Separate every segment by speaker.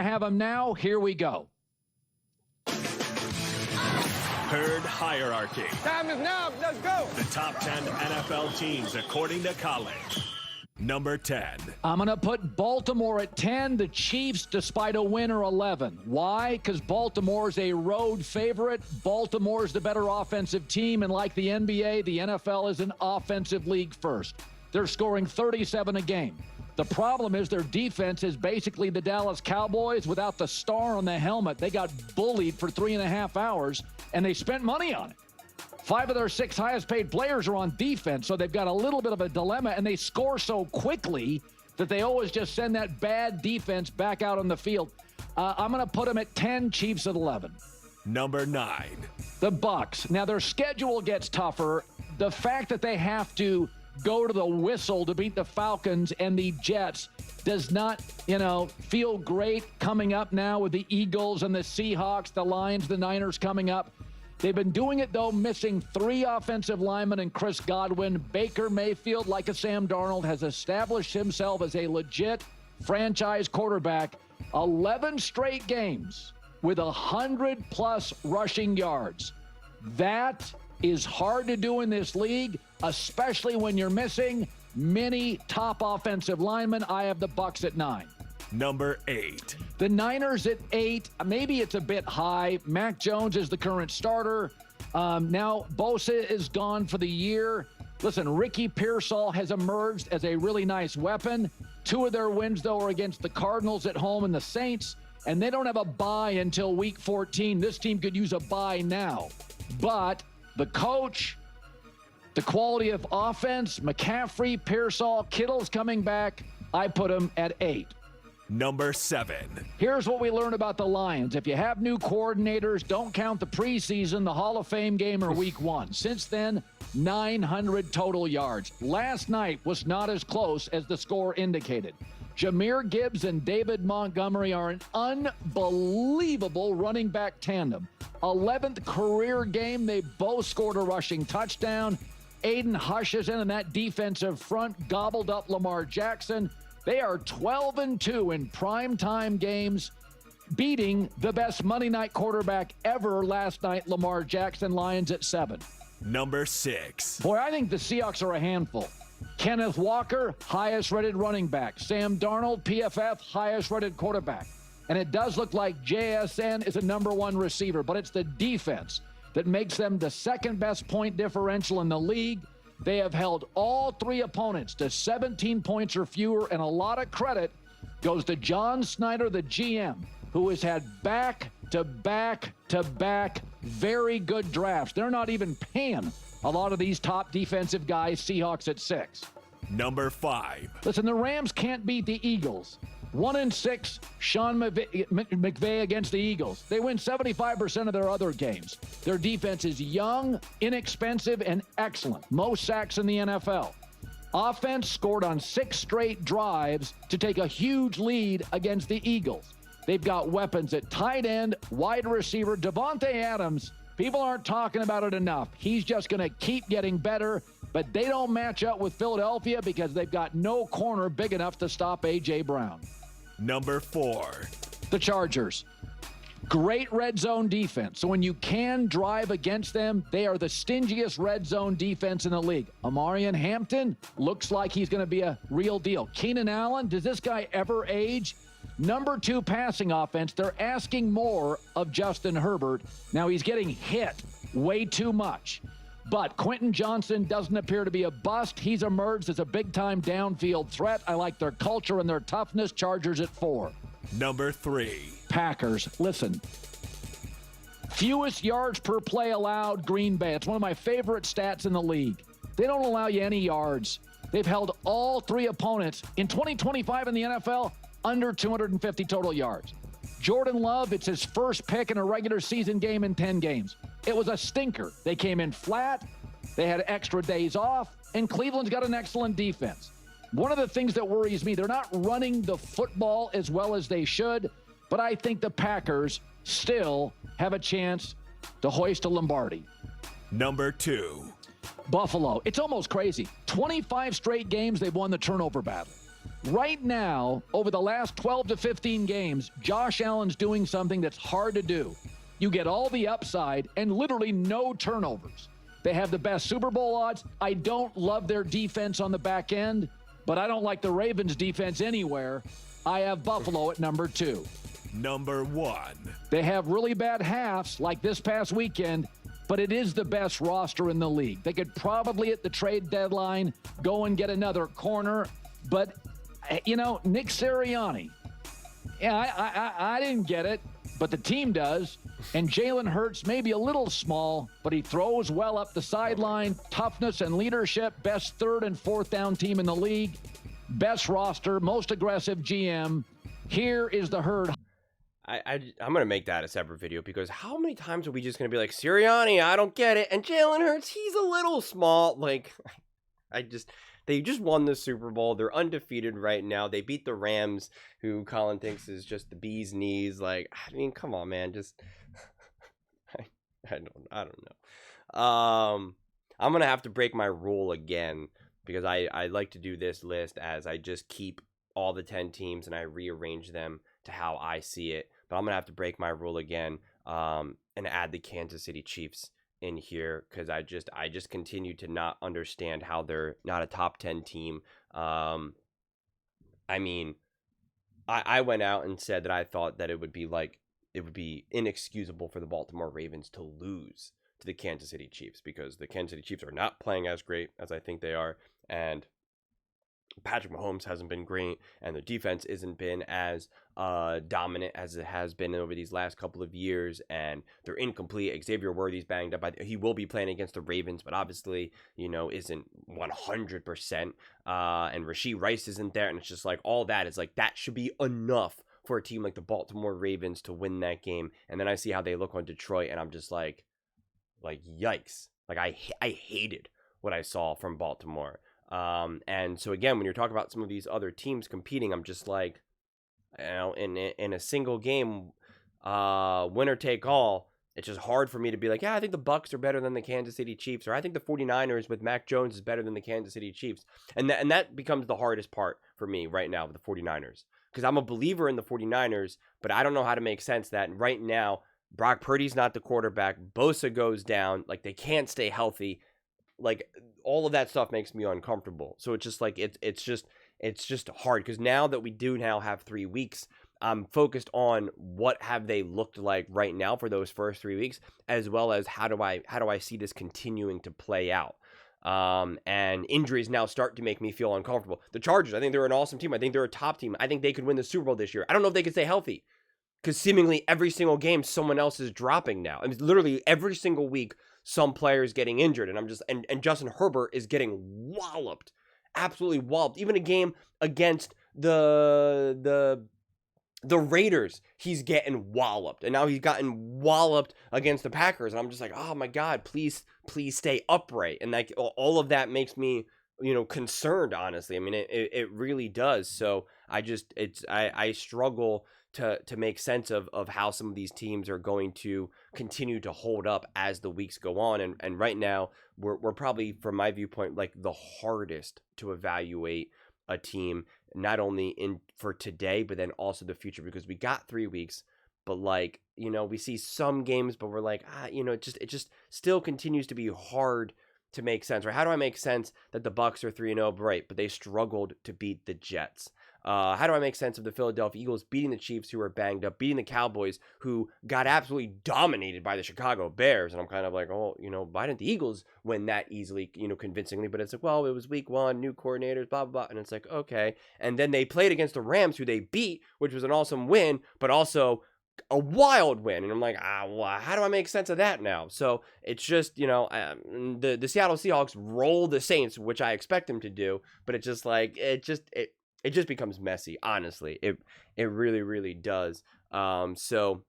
Speaker 1: Have them now. Here we go.
Speaker 2: Herd hierarchy.
Speaker 3: Time is now. Let's go.
Speaker 2: The top 10 NFL teams according to Colin. Number 10.
Speaker 1: I'm going to put Baltimore at 10, the Chiefs despite a win or 11. Why? Because Baltimore's a road favorite. Baltimore's the better offensive team, and like the NBA, the NFL is an offensive league first. They're scoring 37 a game. The problem is their defense is basically the Dallas Cowboys without the star on the helmet. They got bullied for 3.5 hours, and they spent money on it. 5 of their 6 highest paid players are on defense, so they've got a little bit of a dilemma, and they score so quickly that they always just send that bad defense back out on the field. I'm going to put them at 10, Chiefs at 11.
Speaker 2: Number 9.
Speaker 1: The Bucs. Now, their schedule gets tougher. The fact that they have to go to the whistle to beat the Falcons and the Jets does not, feel great coming up now with the Eagles and the Seahawks, the Lions, the Niners coming up. They've been doing it, though, missing 3 offensive linemen and Chris Godwin. Baker Mayfield, like a Sam Darnold, has established himself as a legit franchise quarterback. 11 straight games with 100-plus rushing yards. That is hard to do in this league, especially when you're missing many top offensive linemen. I have the Bucs at 9.
Speaker 2: Number 8.
Speaker 1: The Niners at 8. Maybe it's a bit high. Mac Jones is the current starter. Now Bosa is gone for the year. Listen, Ricky Pearsall has emerged as a really nice weapon. 2 of their wins, though, are against the Cardinals at home and the Saints, and they don't have a bye until Week 14. This team could use a bye now. But the coach, the quality of offense, McCaffrey, Pearsall, Kittle's coming back. I put him at 8.
Speaker 2: Number 7.
Speaker 1: Here's what we learned about the Lions. If you have new coordinators, don't count the preseason, the Hall of Fame game, or Week 1. Since then, 900 total yards. Last night was not as close as the score indicated. Jahmyr Gibbs and David Montgomery are an unbelievable running back tandem. 11th career game, they both scored a rushing touchdown. Aiden Hutchinson and that defensive front gobbled up Lamar Jackson. They are 12-2 in primetime games, beating the best Monday night quarterback ever last night, Lamar Jackson. Lions at 7.
Speaker 2: Number 6.
Speaker 1: Boy, I think the Seahawks are a handful. Kenneth Walker, highest-rated running back. Sam Darnold, PFF, highest-rated quarterback. And it does look like JSN is a number 1 receiver, but it's the defense that makes them the second-best point differential in the league. They have held all 3 opponents to 17 points or fewer, and a lot of credit goes to John Snyder, the GM, who has had back-to-back-to-back very good drafts. They're not even paying a lot of these top defensive guys. Seahawks at 6.
Speaker 2: Number 5.
Speaker 1: Listen, the Rams can't beat the Eagles. 1-6, Sean McVay against the Eagles. They win 75% of their other games. Their defense is young, inexpensive, and excellent. Most sacks in the NFL. Offense scored on 6 straight drives to take a huge lead against the Eagles. They've got weapons at tight end, wide receiver. Devontae Adams, people aren't talking about it enough. He's just going to keep getting better, but they don't match up with Philadelphia because they've got no corner big enough to stop A.J. Brown.
Speaker 2: Number 4.
Speaker 1: The Chargers. Great red zone defense. So when you can drive against them, they are the stingiest red zone defense in the league. Amarian Hampton looks like he's going to be a real deal. Keenan Allen, does this guy ever age? Number 2 passing offense. They're asking more of Justin Herbert. Now he's getting hit way too much. But Quentin Johnson doesn't appear to be a bust. He's emerged as a big-time downfield threat. I like their culture and their toughness. Chargers at 4.
Speaker 2: Number 3.
Speaker 1: Packers. Listen, fewest yards per play allowed, Green Bay. It's one of my favorite stats in the league. They don't allow you any yards. They've held all 3 opponents in 2025 in the NFL under 250 total yards. Jordan Love, it's his first pick in a regular season game in 10 games. It was a stinker. They came in flat. They had extra days off, and Cleveland's got an excellent defense. One of the things that worries me, they're not running the football as well as they should, but I think the Packers still have a chance to hoist a Lombardi.
Speaker 2: Number 2.
Speaker 1: Buffalo. It's almost crazy. 25 straight games they've won the turnover battle. Right now, over the last 12 to 15 games, Josh Allen's doing something that's hard to do. You get all the upside and literally no turnovers. They have the best Super Bowl odds. I don't love their defense on the back end, but I don't like the Ravens' defense anywhere. I have Buffalo at number 2.
Speaker 2: Number 1.
Speaker 1: They have really bad halves, like this past weekend, but it is the best roster in the league. They could probably, at the trade deadline, go and get another corner, but, you know, Nick Sirianni, yeah, I didn't get it, but the team does. And Jalen Hurts may be a little small, but he throws well up the sideline. Toughness and leadership, best 3rd and 4th down team in the league. Best roster, most aggressive GM. Here is the herd.
Speaker 3: I'm going to make that a separate video, because how many times are we just going to be like, Sirianni, I don't get it. And Jalen Hurts, he's a little small. Like, they just won the Super Bowl. They're undefeated right now. They beat the Rams, who Colin thinks is just the bee's knees. Like, I mean, come on, man. Just, I don't know. I'm going to have to break my rule again, because I like to do this list as I just keep all the 10 teams and I rearrange them to how I see it. But I'm going to have to break my rule again and add the Kansas City Chiefs in here, because I just continue to not understand how they're not a top 10 team. I mean, I went out and said that I thought that it would be inexcusable for the Baltimore Ravens to lose to the Kansas City Chiefs, because the Kansas City Chiefs are not playing as great as I think they are, and Patrick Mahomes hasn't been great, and the defense isn't been as dominant as it has been over these last couple of years, and they're incomplete. Xavier Worthy's banged up. He will be playing against the Ravens, but obviously, you know, isn't 100%. And Rashee Rice isn't there, and it's just like all that is like that should be enough for a team like the Baltimore Ravens to win that game. And then I see how they look on Detroit, and I'm just like yikes! Like I hated what I saw from Baltimore. And so again, when you're talking about some of these other teams competing, I'm just like, you know, in a single game, winner take all, it's just hard for me to be like, yeah, I think the Bucs are better than the Kansas City Chiefs, or I think the 49ers with Mac Jones is better than the Kansas City Chiefs. And that becomes the hardest part for me right now with the 49ers, because I'm a believer in the 49ers, but I don't know how to make sense that right now, Brock Purdy's not the quarterback. Bosa goes down. Like, they can't stay healthy. Like, all of that stuff makes me uncomfortable. So it's just like, it's just hard, because now that we do now have 3 weeks, I'm focused on what have they looked like right now for those first 3 weeks, as well as how do I see this continuing to play out. And injuries now start to make me feel uncomfortable. The Chargers, I think they're an awesome team. I think they're a top team. I think they could win the Super Bowl this year. I don't know if they could stay healthy, because seemingly every single game someone else is dropping now. I mean, literally every single week some player is getting injured, and I'm just and Justin Herbert is getting walloped, absolutely walloped. Even a game against the Raiders, he's getting walloped, and now he's gotten walloped against the Packers, and I'm just like, oh my God, please stay upright. And like all of that makes me, you know, concerned, honestly. I mean, it really does. So I struggle to make sense of how some of these teams are going to continue to hold up as the weeks go on. And right now we're probably, from my viewpoint, like the hardest to evaluate a team, not only for today, but then also the future, because we got 3 weeks, but like, you know, we see some games, but we're like, you know, it just still continues to be hard to make sense, right? How do I make sense that the Bucs are 3-0, right, but they struggled to beat the Jets? How do I make sense of the Philadelphia Eagles beating the Chiefs, who are banged up, beating the Cowboys, who got absolutely dominated by the Chicago Bears? And I'm kind of like, oh, you know, why didn't the Eagles win that easily, you know, convincingly? But it's like, well, it was week 1, new coordinators, blah, blah, blah. And it's like, okay. And then they played against the Rams, who they beat, which was an awesome win, but also a wild win. And I'm like, well, how do I make sense of that now? So it's just, you know, the Seattle Seahawks roll the Saints, which I expect them to do, but it's just like, it just becomes messy, honestly. It really, really does. So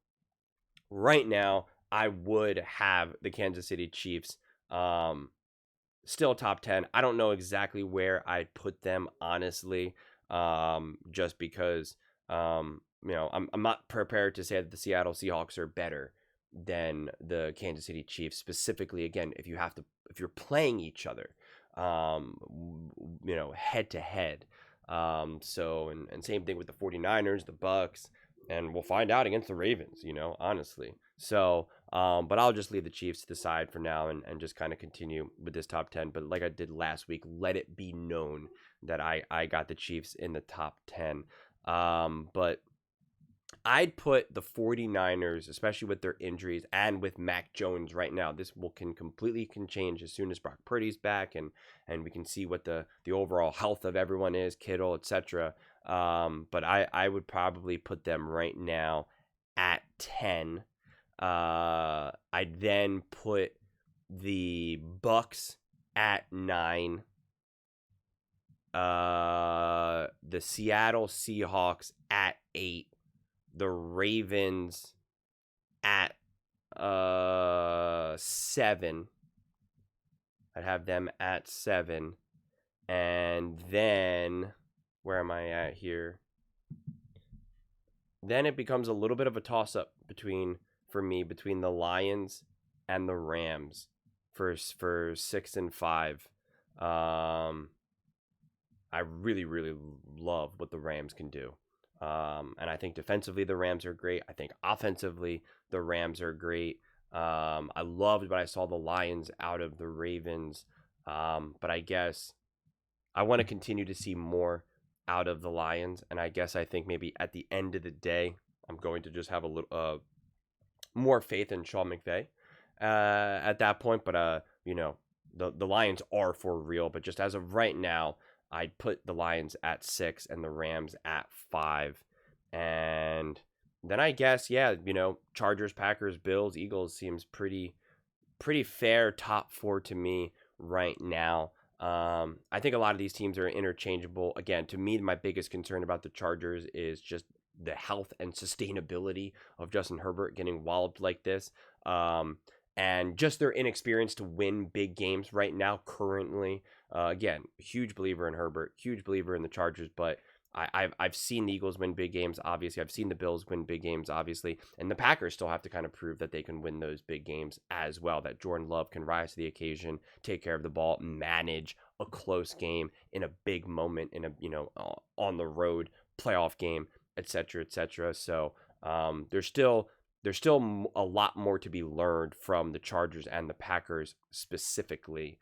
Speaker 3: right now, I would have the Kansas City Chiefs still top 10. I don't know exactly where I'd put them, honestly, just because, you know, I'm not prepared to say that the Seattle Seahawks are better than the Kansas City Chiefs, specifically, again, if you're playing each other, you know, head to head. And same thing with the 49ers, the Bucks, and we'll find out against the Ravens, honestly. So, but I'll just leave the Chiefs to the side for now and just kind of continue with this top 10. But like I did last week, let it be known that I got the Chiefs in the top 10. But I'd put the 49ers, especially with their injuries and with Mac Jones right now. This can completely change as soon as Brock Purdy's back and we can see what the overall health of everyone is, Kittle, etc. But I would probably put them right now at 10. I'd then put the Bucks at 9. The Seattle Seahawks at 8. The Ravens at 7. I'd have them at 7. And then, where am I at here? Then it becomes a little bit of a toss-up for me between the Lions and the Rams for 6 and 5. I really, really love what the Rams can do. And I think defensively the Rams are great. I think offensively the Rams are great. I loved what I saw the Lions out of the Ravens. But I guess I want to continue to see more out of the Lions. And I think maybe at the end of the day, I'm going to just have a little more faith in Sean McVay at that point. But, the Lions are for real. But just as of right now, I'd put the Lions at 6 and the Rams at 5. And then I guess, Chargers, Packers, Bills, Eagles seems pretty fair top 4 to me right now. I think a lot of these teams are interchangeable. Again, to me, my biggest concern about the Chargers is just the health and sustainability of Justin Herbert getting walloped like this. And just their inexperience to win big games right now, currently. Again, huge believer in Herbert, huge believer in the Chargers, but I've seen the Eagles win big games, obviously. I've seen the Bills win big games, obviously. And the Packers still have to kind of prove that they can win those big games as well, that Jordan Love can rise to the occasion, take care of the ball, manage a close game in a big moment, in a, on the road playoff game, etc., etc. So there's still a lot more to be learned from the Chargers and the Packers specifically.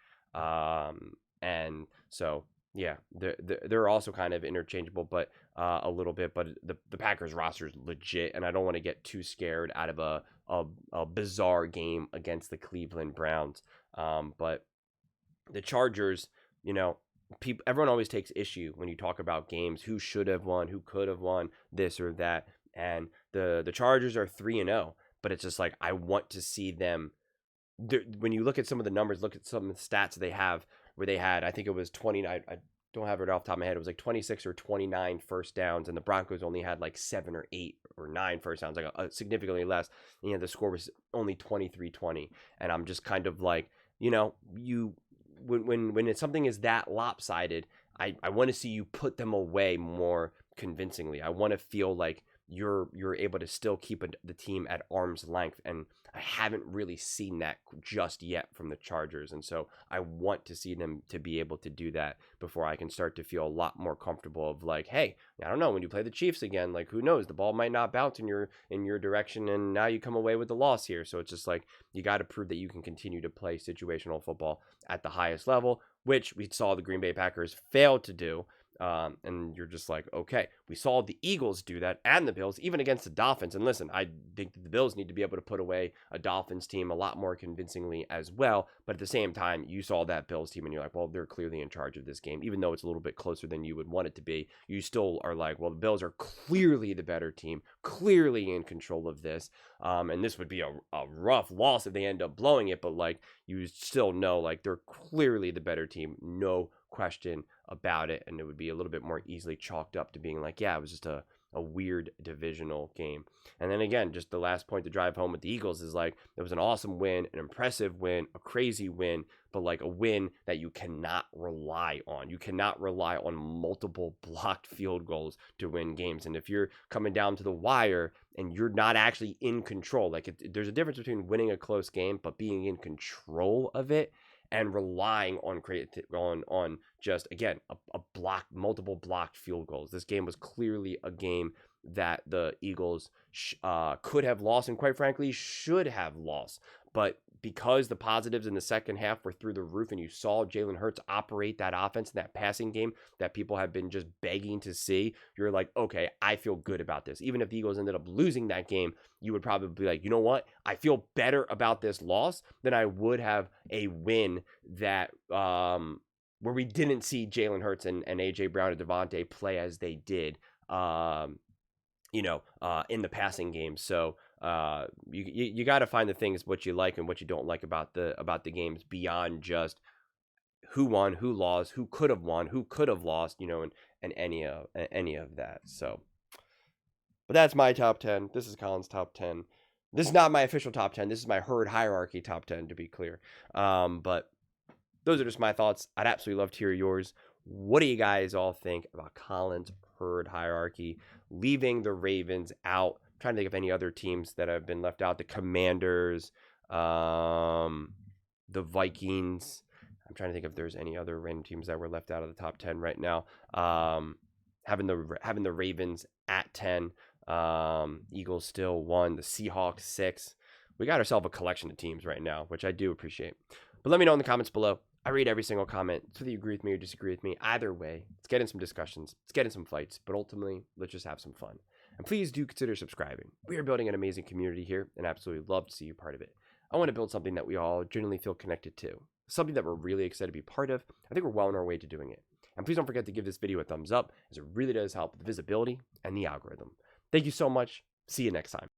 Speaker 3: And so, yeah, they're also kind of interchangeable, but a little bit. But the Packers roster is legit, and I don't want to get too scared out of a bizarre game against the Cleveland Browns. But the Chargers, everyone always takes issue when you talk about games. Who should have won? Who could have won? This or that. And the Chargers are 3-0, but it's just like I want to see them. When you look at some of the numbers, look at some of the stats they have, where they had, I think it was 29. I don't have it off the top of my head. It was like 26 or 29 first downs, and the Broncos only had like 7 or 8 or 9 first downs, like significantly less. The score was only 23-20, and I'm just kind of like, when something is that lopsided, I want to see you put them away more convincingly. I want to feel like you're able to still keep the team at arm's length, and I haven't really seen that just yet from the Chargers, and so I want to see them to be able to do that before I can start to feel a lot more comfortable of like, hey, I don't know, when you play the Chiefs again, like who knows, the ball might not bounce in your direction, and now you come away with the loss here. So it's just like you got to prove that you can continue to play situational football at the highest level, which we saw the Green Bay Packers fail to do. And you're just like, okay, we saw the Eagles do that and the Bills, even against the Dolphins. And listen, I think that the Bills need to be able to put away a Dolphins team a lot more convincingly as well. But at the same time, you saw that Bills team and you're like, well, they're clearly in charge of this game. Even though it's a little bit closer than you would want it to be, you still are like, well, the Bills are clearly the better team, clearly in control of this. And this would be a rough loss if they end up blowing it. But like, you still know, like, they're clearly the better team. No question about it, and it would be a little bit more easily chalked up to being like, yeah, it was just a weird divisional game. And then again, just the last point to drive home with the Eagles is like, it was an awesome win, an impressive win, a crazy win, but like a win that you cannot rely on. You cannot rely on multiple blocked field goals to win games. And if you're coming down to the wire and you're not actually in control, like there's a difference between winning a close game but being in control of it. and relying on on just, again, multiple blocked field goals. This game was clearly a game that the Eagles could have lost, and quite frankly should have lost. But because the positives in the second half were through the roof, and you saw Jalen Hurts operate that offense, that passing game that people have been just begging to see, you're like, okay, I feel good about this. Even if the Eagles ended up losing that game, you would probably be like, you know what? I feel better about this loss than I would have a win that where we didn't see Jalen Hurts and AJ Brown and Devontae play as they did. In the passing game. So you got to find the things what you like and what you don't like about the games beyond just who won, who lost, who could have won, who could have lost, and any of that. So, but that's my top 10. This is Colin's top 10. This is not my official top 10. This is my herd hierarchy top 10, to be clear. But those are just my thoughts. I'd absolutely love to hear yours. What do you guys all think about Colin's herd hierarchy, leaving the Ravens out? I'm trying to think of any other teams that have been left out. The Commanders, the Vikings. I'm trying to think if there's any other random teams that were left out of the top 10 right now. Having the Ravens at 10, Eagles still 1, the Seahawks 6. We got ourselves a collection of teams right now, which I do appreciate. But let me know in the comments below. I read every single comment, so whether you agree with me or disagree with me. Either way, let's get in some discussions, let's get in some fights, but ultimately, let's just have some fun. And please do consider subscribing. We are building an amazing community here, and absolutely love to see you part of it. I want to build something that we all genuinely feel connected to, something that we're really excited to be part of. I think we're well on our way to doing it. And please don't forget to give this video a thumbs up, as it really does help with the visibility and the algorithm. Thank you so much. See you next time.